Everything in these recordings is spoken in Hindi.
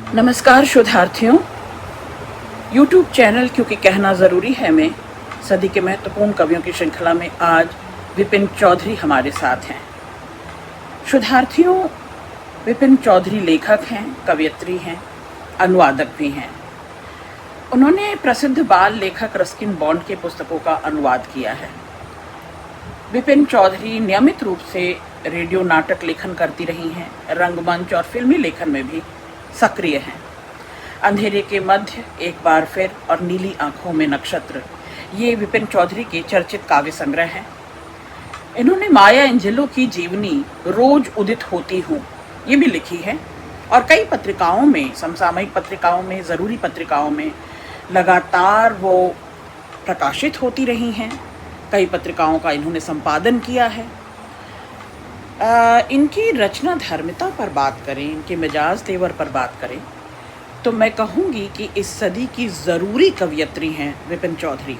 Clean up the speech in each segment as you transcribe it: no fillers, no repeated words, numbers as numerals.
नमस्कार शोधार्थियों। YouTube चैनल क्योंकि कहना ज़रूरी है में सदी के महत्वपूर्ण कवियों की श्रृंखला में आज विपिन चौधरी हमारे साथ हैं। शोधार्थियों, विपिन चौधरी लेखक हैं, कवयित्री हैं, अनुवादक भी हैं। उन्होंने प्रसिद्ध बाल लेखक रस्किन बॉन्ड के पुस्तकों का अनुवाद किया है। विपिन चौधरी नियमित रूप से रेडियो नाटक लेखन करती रही हैं, रंगमंच और फिल्मी लेखन में भी सक्रिय हैं। अंधेरे के मध्य, एक बार फिर और नीली आंखों में नक्षत्र, ये विपिन चौधरी के चर्चित काव्य संग्रह हैं। इन्होंने माया एंजेलो की जीवनी रोज उदित होती हूँ ये भी लिखी है और कई पत्रिकाओं में, समसामयिक पत्रिकाओं में, ज़रूरी पत्रिकाओं में लगातार वो प्रकाशित होती रही हैं। कई पत्रिकाओं का इन्होंने संपादन किया है। इनकी रचना धर्मिता पर बात करें, इनके मिजाज तेवर पर बात करें तो मैं कहूँगी कि इस सदी की ज़रूरी कवयित्री हैं विपिन चौधरी।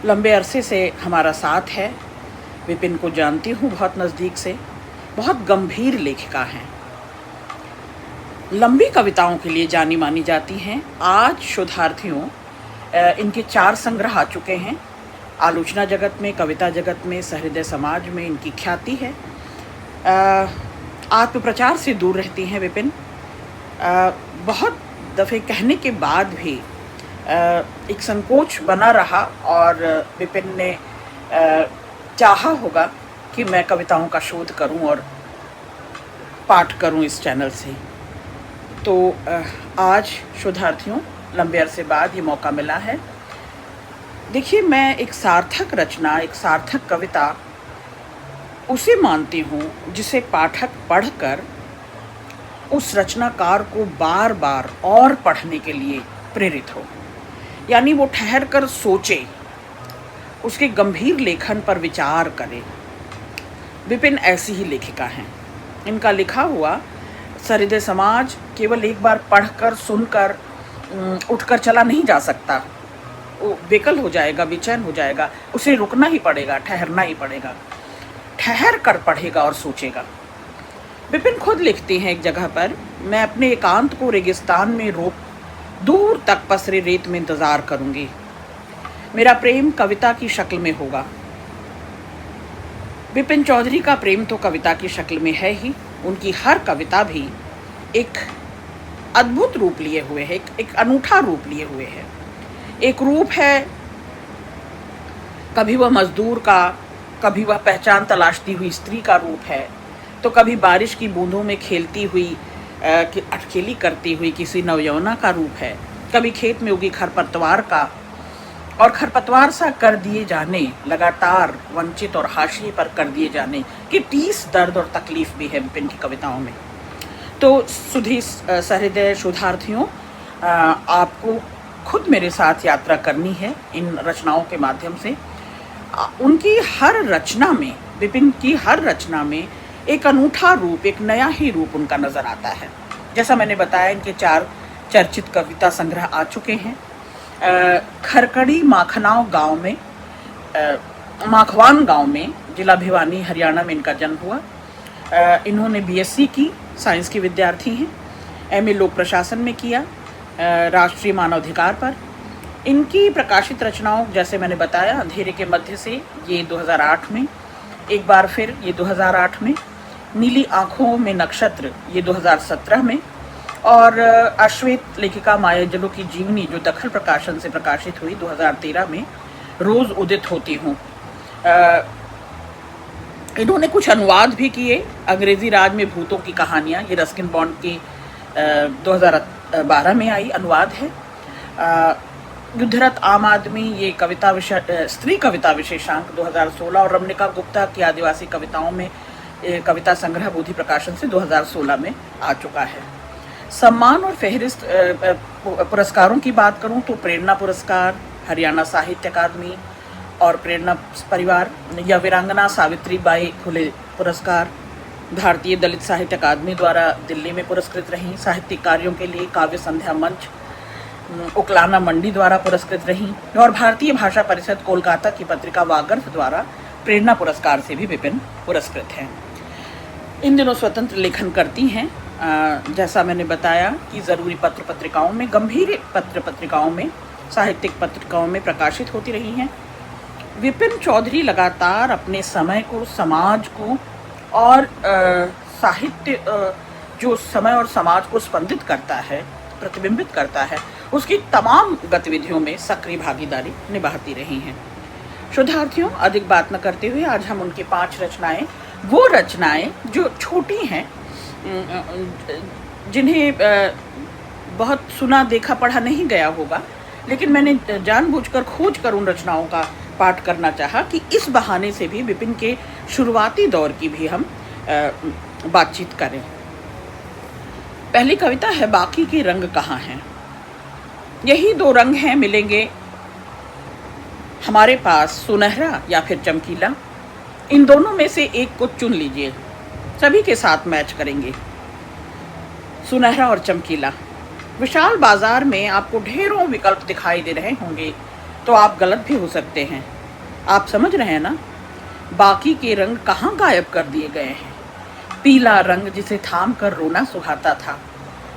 लंबे अरसे से हमारा साथ है। विपिन को जानती हूँ बहुत नज़दीक से। बहुत गंभीर लेखिका हैं, लंबी कविताओं के लिए जानी मानी जाती हैं। आज शोधार्थियों, इनके 4 संग्रह आ चुके हैं। आलोचना जगत में, कविता जगत में, सहृदय समाज में इनकी ख्याति है। आत्मप्रचार से दूर रहती हैं विपिन। बहुत दफ़े कहने के बाद भी एक संकोच बना रहा और विपिन ने चाहा होगा कि मैं कविताओं का शोध करूं और पाठ करूं इस चैनल से। तो आज शोधार्थियों, लंबे अरसे बाद ये मौका मिला है। देखिए, मैं एक सार्थक रचना, एक सार्थक कविता उसे मानती हूँ जिसे पाठक पढ़कर उस रचनाकार को बार बार और पढ़ने के लिए प्रेरित हो, यानी वो ठहर कर सोचे, उसके गंभीर लेखन पर विचार करे। विपिन ऐसी ही लेखिका हैं। इनका लिखा हुआ सहृदय समाज केवल एक बार पढ़कर, सुनकर उठकर चला नहीं जा सकता। वो बेकल हो जाएगा, बेचैन हो जाएगा, उसे रुकना ही पड़ेगा, ठहरना ही पड़ेगा, ठहर कर पढ़ेगा और सोचेगा। विपिन खुद लिखते हैं एक जगह पर, मैं अपने एकांत को रेगिस्तान में रोक दूर तक पसरे रेत में इंतजार करूंगी। मेरा प्रेम कविता की शक्ल में होगा। विपिन चौधरी का प्रेम तो कविता की शक्ल में है ही। उनकी हर कविता भी एक अद्भुत रूप लिए हुए है, एक अनूठा रूप लिए हुए है। एक रूप है, कभी वह मजदूर का, कभी वह पहचान तलाशती हुई स्त्री का रूप है, तो कभी बारिश की बूंदों में खेलती हुई, अटखेली करती हुई किसी नवयौवना का रूप है, कभी खेत में उगी खरपतवार का, और खरपतवार सा कर दिए जाने, लगातार वंचित और हाशिए पर कर दिए जाने की टीस दर्द और तकलीफ भी है विपिन की कविताओं में। तो सुधी सहृदय शोधार्थियों, आपको खुद मेरे साथ यात्रा करनी है इन रचनाओं के माध्यम से। उनकी हर रचना में, विपिन की हर रचना में एक अनूठा रूप, एक नया ही रूप उनका नज़र आता है। जैसा मैंने बताया, इनके 4 चर्चित कविता संग्रह आ चुके हैं। खरकड़ी माखनाव गांव में, माखवान गांव में, जिला भिवानी, हरियाणा में इनका जन्म हुआ। इन्होंने BSc की, साइंस की विद्यार्थी हैं। MA लोक प्रशासन में किया, राष्ट्रीय मानवाधिकार पर। इनकी प्रकाशित रचनाओं, जैसे मैंने बताया, अंधेरे के मध्य से ये 2008 में, एक बार फिर ये 2008 में, नीली आंखों में नक्षत्र ये 2017 में, और अश्वेत लेखिका माया एंजेलो की जीवनी जो दखल प्रकाशन से प्रकाशित हुई 2013 में, रोज उदित होती हूँ। इन्होंने कुछ अनुवाद भी किए। अंग्रेजी राज में भूतों की कहानियाँ, ये रस्किन बॉन्ड की 2012 में आई अनुवाद है। युद्धरत आम आदमी, ये कविता विषय, स्त्री कविता विशेषांक 2016, और रमनिका गुप्ता की आदिवासी कविताओं में कविता संग्रह बोधि प्रकाशन से 2016 में आ चुका है। सम्मान और फहरिस्त पुरस्कारों की बात करूं तो प्रेरणा पुरस्कार, हरियाणा साहित्य अकादमी और प्रेरणा परिवार, या वीरांगना सावित्री बाई फुले पुरस्कार, भारतीय दलित साहित्य अकादमी द्वारा दिल्ली में पुरस्कृत रहीं। साहित्यिक कार्यों के लिए काव्य संध्या मंच, उकलाना मंडी द्वारा पुरस्कृत रहीं, और भारतीय भाषा परिषद कोलकाता की पत्रिका वागर्थ द्वारा प्रेरणा पुरस्कार से भी विपिन पुरस्कृत हैं। इन दिनों स्वतंत्र लेखन करती हैं। जैसा मैंने बताया कि ज़रूरी पत्र पत्रिकाओं में, गंभीर पत्र पत्रिकाओं में, साहित्यिक पत्रिकाओं में प्रकाशित होती रही हैं। विपिन चौधरी लगातार अपने समय को, समाज को और साहित्य जो समय और समाज को स्पंदित करता है, प्रतिबिंबित करता है, उसकी तमाम गतिविधियों में सक्रिय भागीदारी निभाती रही हैं। शोधार्थियों, अधिक बात न करते हुए आज हम उनकी 5 रचनाएं, वो रचनाएं जो छोटी हैं, जिन्हें बहुत सुना देखा पढ़ा नहीं गया होगा, लेकिन मैंने जानबूझकर खोज कर उन रचनाओं का पाठ करना चाहा कि इस बहाने से भी विपिन के शुरुआती दौर की भी हम बातचीत करें। पहली कविता है बाकी के रंग कहाँ हैं। यही 2 रंग हैं मिलेंगे हमारे पास, सुनहरा या फिर चमकीला। इन दोनों में से एक को चुन लीजिए, सभी के साथ मैच करेंगे। सुनहरा और चमकीला। विशाल बाजार में आपको ढेरों विकल्प दिखाई दे रहे होंगे, तो आप गलत भी हो सकते हैं। आप समझ रहे हैं ना, बाकी के रंग कहाँ गायब कर दिए गए हैं। पीला रंग जिसे थाम कर रोना सुहाता था,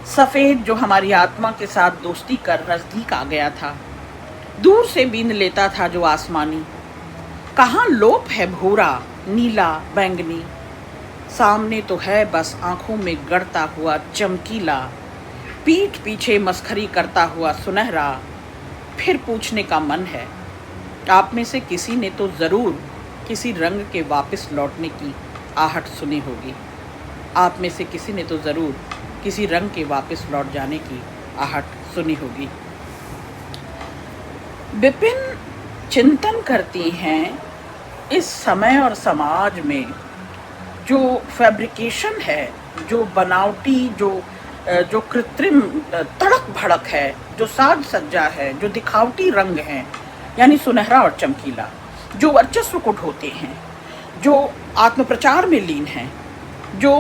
सफ़ेद जो हमारी आत्मा के साथ दोस्ती कर नज़दीक आ गया था, दूर से बीन लेता था जो आसमानी। कहाँ लोप है भूरा, नीला, बैंगनी। सामने तो है बस आंखों में गड़ता हुआ चमकीला, पीठ पीछे मस्खरी करता हुआ सुनहरा। फिर पूछने का मन है, आप में से किसी ने तो ज़रूर किसी रंग के वापस लौटने की आहट सुनी होगी। आप में से किसी ने तो ज़रूर किसी रंग के वापस लौट जाने की आहट सुनी होगी। विपिन चिंतन करती हैं इस समय और समाज में जो फैब्रिकेशन है, जो बनावटी, जो कृत्रिम तड़क भड़क है, जो साज सज्जा है, जो दिखावटी रंग हैं, यानी सुनहरा और चमकीला, जो वर्चस्व को ढोते हैं, जो आत्मप्रचार में लीन हैं, जो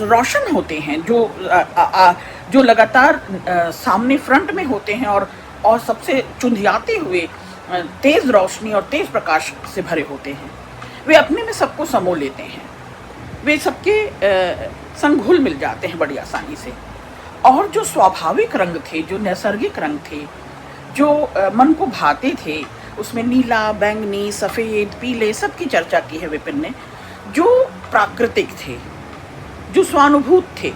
रोशन होते हैं, जो लगातार सामने फ्रंट में होते हैं और सबसे चुंधियाते हुए तेज़ रोशनी और तेज़ प्रकाश से भरे होते हैं। वे अपने में सबको समो लेते हैं, वे सबके संग घुल मिल जाते हैं बड़ी आसानी से। और जो स्वाभाविक रंग थे, जो नैसर्गिक रंग थे, जो मन को भाते थे, उसमें नीला, बैंगनी, सफ़ेद, पीले सब की चर्चा की है विपिन ने। जो प्राकृतिक थे, जो स्वानुभूत थे,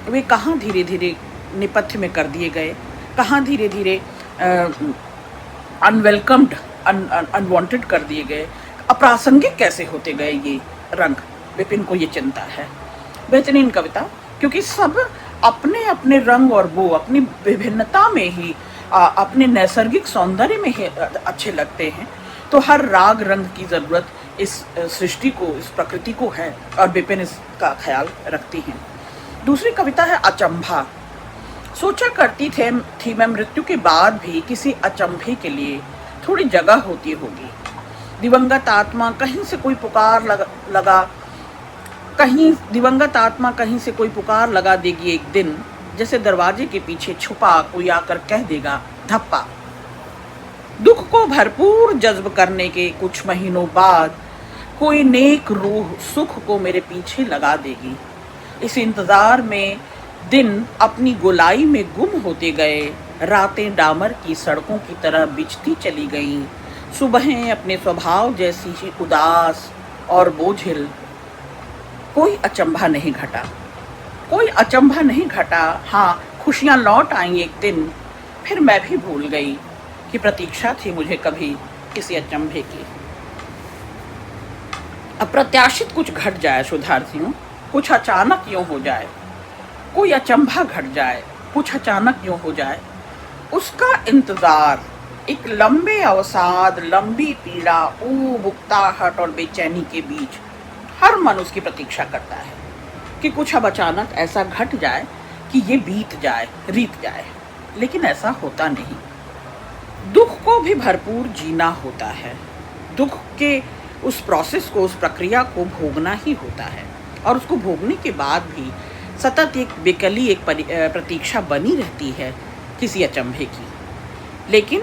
वे कहाँ धीरे धीरे नेपथ्य में कर दिए गए, कहाँ धीरे धीरे अनवेलकम्ड, अनवांटेड कर दिए गए, अप्रासंगिक कैसे होते गए ये रंग। विपिन को ये चिंता है। बेहतरीन कविता, क्योंकि सब अपने अपने रंग और वो अपनी विभिन्नता में ही, अपने नैसर्गिक सौंदर्य में ही अच्छे लगते हैं। तो हर राग रंग की ज़रूरत इस सृष्टि को, इस प्रकृति को है, और विपिन इसका ख्याल रखती हैं। दूसरी कविता है अचंभा। सोचा करती थी मैं मृत्यु के बाद भी किसी अचंभे के लिए थोड़ी जगह होती होगी। दिवंगत आत्मा कहीं से कोई पुकार लगा कहीं दिवंगत आत्मा कहीं से कोई पुकार लगा देगी एक दिन, जैसे दरवाजे के पीछे छुपा कोई आकर कह देगा धप्पा। दुख को भरपूर जज्ब करने के कुछ महीनों बाद कोई नेक रूह सुख को मेरे पीछे लगा देगी। इस इंतज़ार में दिन अपनी गोलाई में गुम होते गए, रातें डामर की सड़कों की तरह बिछती चली गईं, सुबहें अपने स्वभाव जैसी ही उदास और बोझिल। कोई अचंभा नहीं घटा, कोई अचंभा नहीं घटा। हाँ, खुशियाँ लौट आईं एक दिन, फिर मैं भी भूल गई कि प्रतीक्षा थी मुझे कभी किसी अचंभे की। अप्रत्याशित कुछ घट जाए शोधार्थियों, कुछ अचानक यूँ हो जाए, कोई अचंभा घट जाए, कुछ अचानक यूँ हो जाए, उसका इंतज़ार एक लंबे अवसाद, लंबी पीड़ा, ऊब, उकताहट और बेचैनी के बीच हर मन उसकी प्रतीक्षा करता है कि कुछ अब अचानक ऐसा घट जाए कि ये बीत जाए, रीत जाए। लेकिन ऐसा होता नहीं। दुख को भी भरपूर जीना होता है, दुख के उस प्रोसेस को, उस प्रक्रिया को भोगना ही होता है, और उसको भोगने के बाद भी सतत एक बेकली, एक प्रतीक्षा बनी रहती है किसी अचंभे की। लेकिन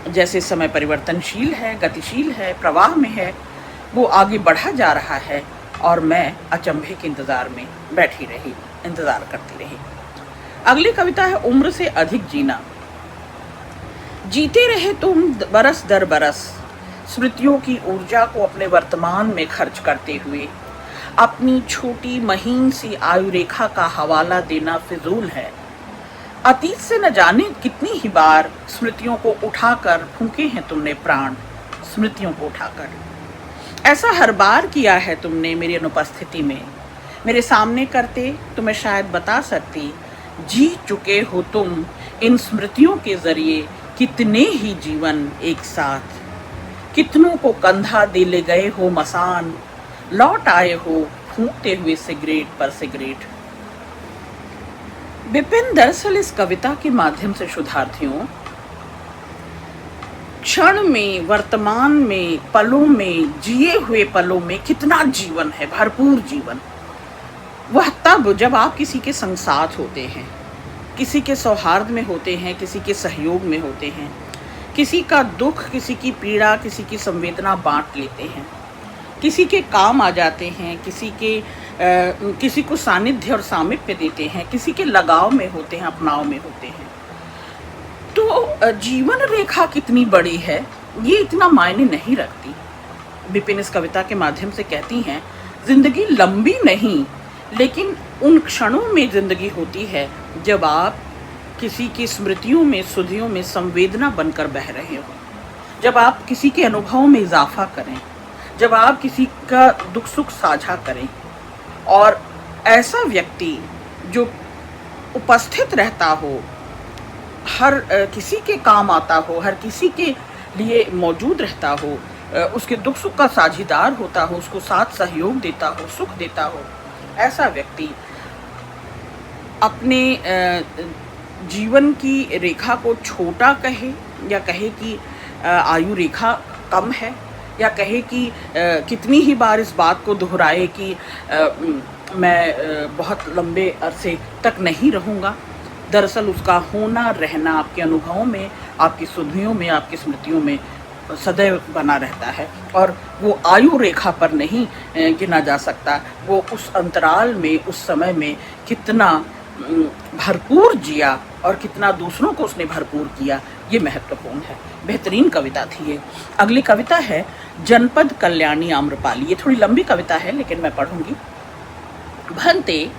जैसे समय परिवर्तनशील है, गतिशील है, प्रवाह में है, वो आगे बढ़ा जा रहा है और मैं अचंभे के इंतज़ार में बैठी रही, इंतज़ार करती रही। अगली कविता है उम्र से अधिक जीना। जीते रहे तुम बरस दर बरस, स्मृतियों की ऊर्जा को अपने वर्तमान में खर्च करते हुए अपनी छोटी महीन सी आयु रेखा का हवाला देना फिजूल है। अतीत से न जाने कितनी ही बार स्मृतियों को उठाकर फूंके हैं तुमने प्राण, स्मृतियों को उठाकर। ऐसा हर बार किया है तुमने मेरी अनुपस्थिति में, मेरे सामने करते तो मैं शायद बता सकती, जी चुके हो तुम इन स्मृतियों के जरिए कितने ही जीवन एक साथ। कितनों को कंधा दे ले गए हो मसान, लौट आए हो फूंकते हुए सिगरेट पर सिगरेट। विपिन दरअसल इस कविता के माध्यम से शुद्धार्थियों क्षण में, वर्तमान में, पलों में, जिए हुए पलों में कितना जीवन है, भरपूर जीवन। वह तब जब आप किसी के संग साथ होते हैं, किसी के सौहार्द में होते हैं, किसी के सहयोग में होते हैं, किसी का दुख, किसी की पीड़ा, किसी की संवेदना बांट लेते हैं, किसी के काम आ जाते हैं, किसी को सानिध्य और सामिप्य देते हैं, किसी के लगाव में होते हैं, अपनाव में होते हैं। तो जीवन रेखा कितनी बड़ी है ये इतना मायने नहीं रखती। विपिन इस कविता के माध्यम से कहती हैं, जिंदगी लंबी नहीं लेकिन उन क्षणों में जिंदगी होती है जब आप किसी की स्मृतियों में, सुधियों में संवेदना बनकर बह रहे हो, जब आप किसी के अनुभवों में इजाफा करें, जब आप किसी का दुख सुख साझा करें। और ऐसा व्यक्ति जो उपस्थित रहता हो, हर किसी के काम आता हो, हर किसी के लिए मौजूद रहता हो, उसके दुख सुख का साझीदार होता हो, उसको साथ सहयोग देता हो, सुख देता हो, ऐसा व्यक्ति अपने जीवन की रेखा को छोटा कहे या कहे कि आयु रेखा कम है, या कहे कि कितनी ही बार इस बात को दोहराए कि मैं बहुत लंबे अरसे तक नहीं रहूँगा। दरअसल उसका होना रहना आपके अनुभवों में, आपकी सुधियों में, आपकी स्मृतियों में सदैव बना रहता है, और वो आयु रेखा पर नहीं गिना जा सकता। वो उस अंतराल में, उस समय में कितना भरपूर जिया और कितना दूसरों को उसने भरपूर किया, ये महत्वपूर्ण है। बेहतरीन कविता थी ये। अगली कविता है जनपद कल्याणी आम्रपाली। ये थोड़ी लंबी कविता है लेकिन मैं पढ़ूंगी। भंते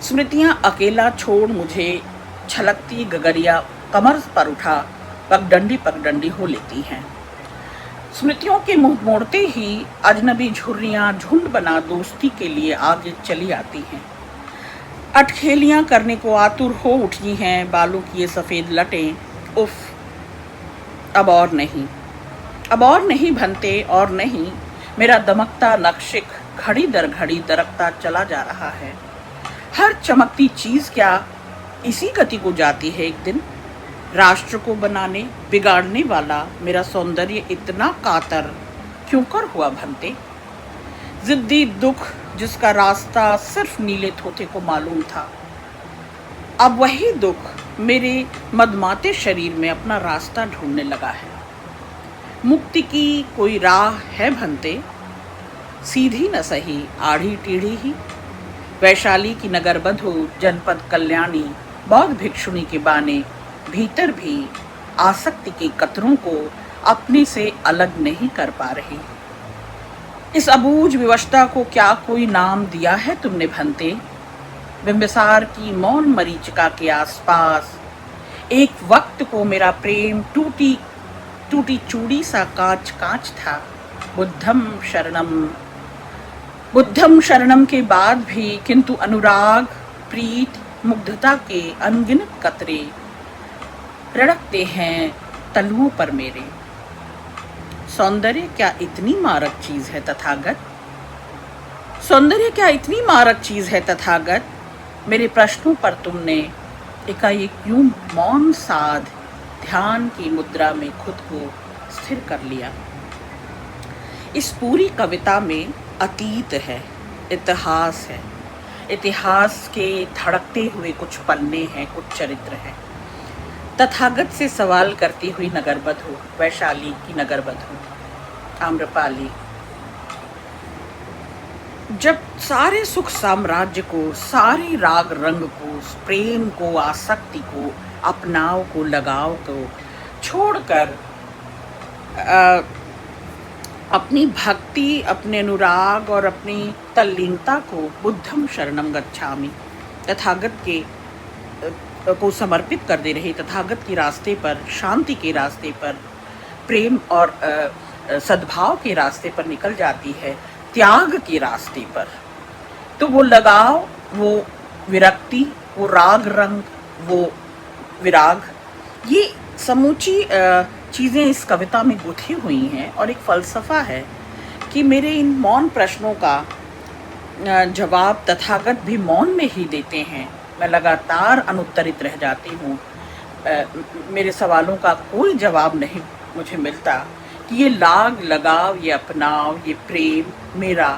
स्मृतियां अकेला छोड़ मुझे छलकती गगरिया कमर पर उठा पगडंडी हो लेती हैं। स्मृतियों के मुंह मोड़ते ही अजनबी झुर्रियां झुंड बना दोस्ती के लिए आगे चली आती हैं। अटखेलियां करने को आतुर हो उठी हैं बालों की ये सफ़ेद लटें। उफ, अब और नहीं भंते, और नहीं। मेरा दमकता नक्शिक घड़ी दर घड़ी दरकता चला जा रहा है। हर चमकती चीज़ क्या इसी गति को जाती है एक दिन। राष्ट्र को बनाने बिगाड़ने वाला मेरा सौंदर्य इतना कातर क्यों कर हुआ भंते। जिद्दी दुख जिसका रास्ता सिर्फ नीले तोते को मालूम था, अब वही दुख मेरे मदमाते शरीर में अपना रास्ता ढूंढने लगा है। मुक्ति की कोई राह है भंते, सीधी न सही आढ़ी टेढ़ी ही। वैशाली की नगरबधू जनपद कल्याणी बौद्ध भिक्षुणी के बाने भीतर भी आसक्ति के कतरों को अपने से अलग नहीं कर पा रही। इस अबूझ विवशता को क्या कोई नाम दिया है तुमने भंते। बिंबिसार की मौन मरीचिका के आसपास एक वक्त को मेरा प्रेम टूटी चूड़ी सा कांच था। बुद्धम शरणम के बाद भी किंतु अनुराग, प्रीत, मुग्धता के अनगिनत कतरे रड़कते हैं तलुओं पर मेरे। सौंदर्य क्या इतनी मारक चीज है तथागत, सौंदर्य क्या इतनी मारक चीज है तथागत। मेरे प्रश्नों पर तुमने एकाएक यूं मौन साध ध्यान की मुद्रा में खुद को स्थिर कर लिया। इस पूरी कविता में अतीत है, इतिहास है, इतिहास के धड़कते हुए कुछ पन्ने हैं, कुछ चरित्र हैं। तथागत से सवाल करती हुई नगरबधू, वैशाली की नगरबधू आम्रपाली, जब सारे सुख साम्राज्य को, सारे राग रंग को, प्रेम को, आसक्ति को, अपनाव को, लगाव को छोड़कर अ, अपनी भक्ति, अपने अनुराग और अपनी तल्लीनता को बुद्धम शरणम गच्छामि, तथागत के को समर्पित कर दे रही, तथागत के रास्ते पर, शांति के रास्ते पर, प्रेम और सद्भाव के रास्ते पर निकल जाती है, त्याग के रास्ते पर, तो वो लगाव, वो विरक्ति, वो राग रंग, वो विराग, ये समूची चीज़ें इस कविता में गुथी हुई हैं। और एक फ़लसफ़ा है कि मेरे इन मौन प्रश्नों का जवाब तथागत भी मौन में ही देते हैं। मैं लगातार अनुत्तरित रह जाती हूँ, मेरे सवालों का कोई जवाब नहीं मुझे मिलता कि ये लाग लगाव, ये अपनाव, ये प्रेम मेरा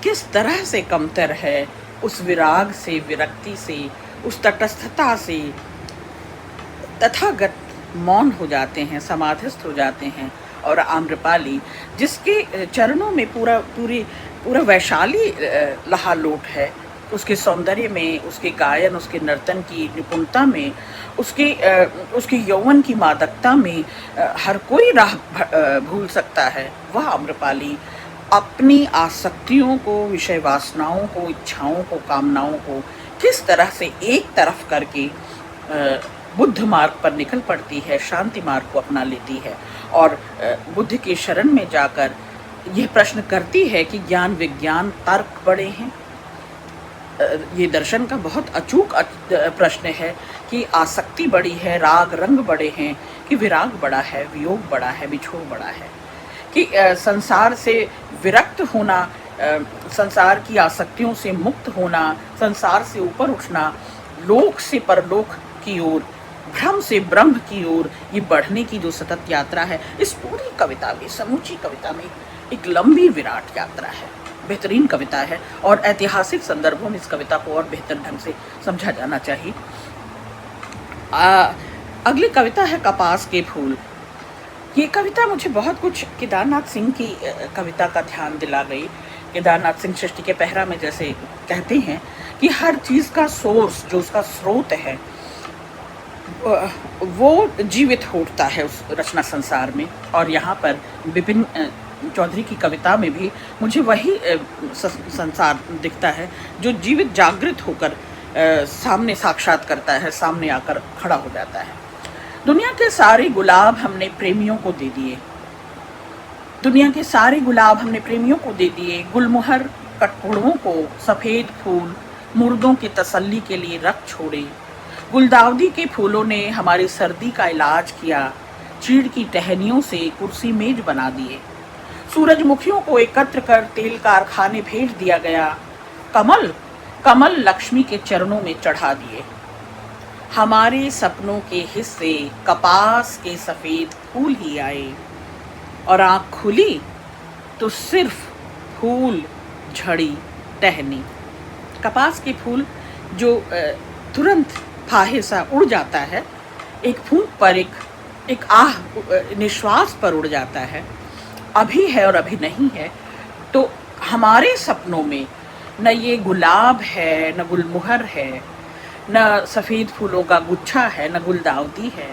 किस तरह से कमतर है उस विराग से, विरक्ति से, उस तटस्थता से। तथागत मौन हो जाते हैं, समाधिस्थ हो जाते हैं। और आम्रपाली, जिसके चरणों में पूरा वैशाली लहालोट है, उसके सौंदर्य में, उसके गायन, उसके नर्तन की निपुणता में, उसके यौवन की मादकता में हर कोई राह भूल सकता है। वह आम्रपाली अपनी आसक्तियों को, विषय वासनाओं को, इच्छाओं को, कामनाओं को किस तरह से एक तरफ करके बुद्ध मार्ग पर निकल पड़ती है, शांति मार्ग को अपना लेती है और बुद्ध के शरण में जाकर यह प्रश्न करती है कि ज्ञान, विज्ञान, तर्क बड़े हैं। ये दर्शन का बहुत अचूक प्रश्न है कि आसक्ति बड़ी है, राग रंग बड़े हैं, कि विराग बड़ा है, वियोग बड़ा है, बिछोह बड़ा है, कि संसार से विरक्त होना, संसार की आसक्तियों से मुक्त होना, संसार से ऊपर उठना, लोक से परलोक की ओर, भ्रम से ब्रह्म की ओर ये बढ़ने की जो सतत यात्रा है, इस पूरी कविता में, समूची कविता में एक लंबी विराट यात्रा है। बेहतरीन कविता है और ऐतिहासिक संदर्भों में इस कविता को और बेहतर ढंग से समझा जाना चाहिए। अगली कविता है कपास के फूल। ये कविता मुझे बहुत कुछ केदारनाथ सिंह की कविता का ध्यान दिला गई। केदारनाथ सिंह सृष्टि के पहरा में जैसे कहते हैं कि हर चीज़ का सोर्स, जो उसका स्रोत है, वो जीवित होता है उस रचना संसार में। और यहाँ पर विपिन चौधरी की कविता में भी मुझे वही संसार दिखता है जो जीवित, जागृत होकर सामने साक्षात करता है, सामने आकर खड़ा हो जाता है। दुनिया के सारे गुलाब हमने प्रेमियों को दे दिए, दुनिया के सारे गुलाब हमने प्रेमियों को दे दिए, गुलमोहर कटघोड़ों को सफ़ेद फूल मुर्दों की तसल्ली के लिए रख छोड़े, गुलदाउदी के फूलों ने हमारी सर्दी का इलाज किया, चीड़ की टहनियों से कुर्सी मेज बना दिए, सूरजमुखियों को एकत्र कर तेल कारखाने भेज दिया गया, कमल कमल लक्ष्मी के चरणों में चढ़ा दिए, हमारे सपनों के हिस्से कपास के सफ़ेद फूल ही आए, और आँख खुली तो सिर्फ फूल, झड़ी, टहनी। कपास के फूल जो तुरंत फाहे सा उड़ जाता है, एक फूंक पर, एक आह, निश्वास पर उड़ जाता है, अभी है और अभी नहीं है। तो हमारे सपनों में न ये गुलाब है, न गुलमोहर है, न सफ़ेद फूलों का गुच्छा है, न गुलदाउदी है,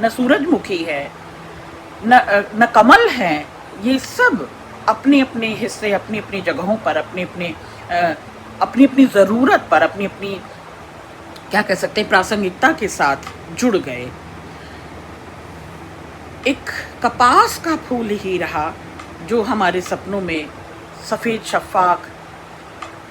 न सूरजमुखी है, न कमल है। ये सब अपने अपने हिस्से, अपनी अपनी जगहों पर, अपनी अपनी ज़रूरत पर, अपनी अपनी क्या कह सकते हैं, प्रासंगिकता के साथ जुड़ गए। एक कपास का फूल ही रहा जो हमारे सपनों में सफ़ेद शफ़ाक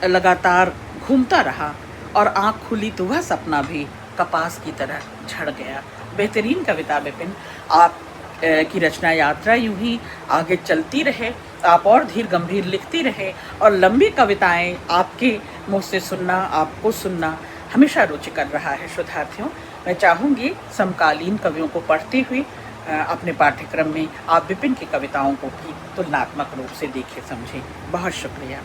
लगातार घूमता रहा, और आँख खुली तो वह सपना भी कपास की तरह झड़ गया। बेहतरीन कविता विपिन, आप की रचना यात्रा यूं ही आगे चलती रहे, आप और धीर गंभीर लिखती रहे, और लंबी कविताएं आपके मुँह से सुनना, आपको सुनना हमेशा रुचिकर रहा है। शोधार्थियों, मैं चाहूँगी समकालीन कवियों को पढ़ते हुए अपने पाठ्यक्रम में आप विपिन की कविताओं को भी तुलनात्मक रूप से देखें, समझें। बहुत शुक्रिया।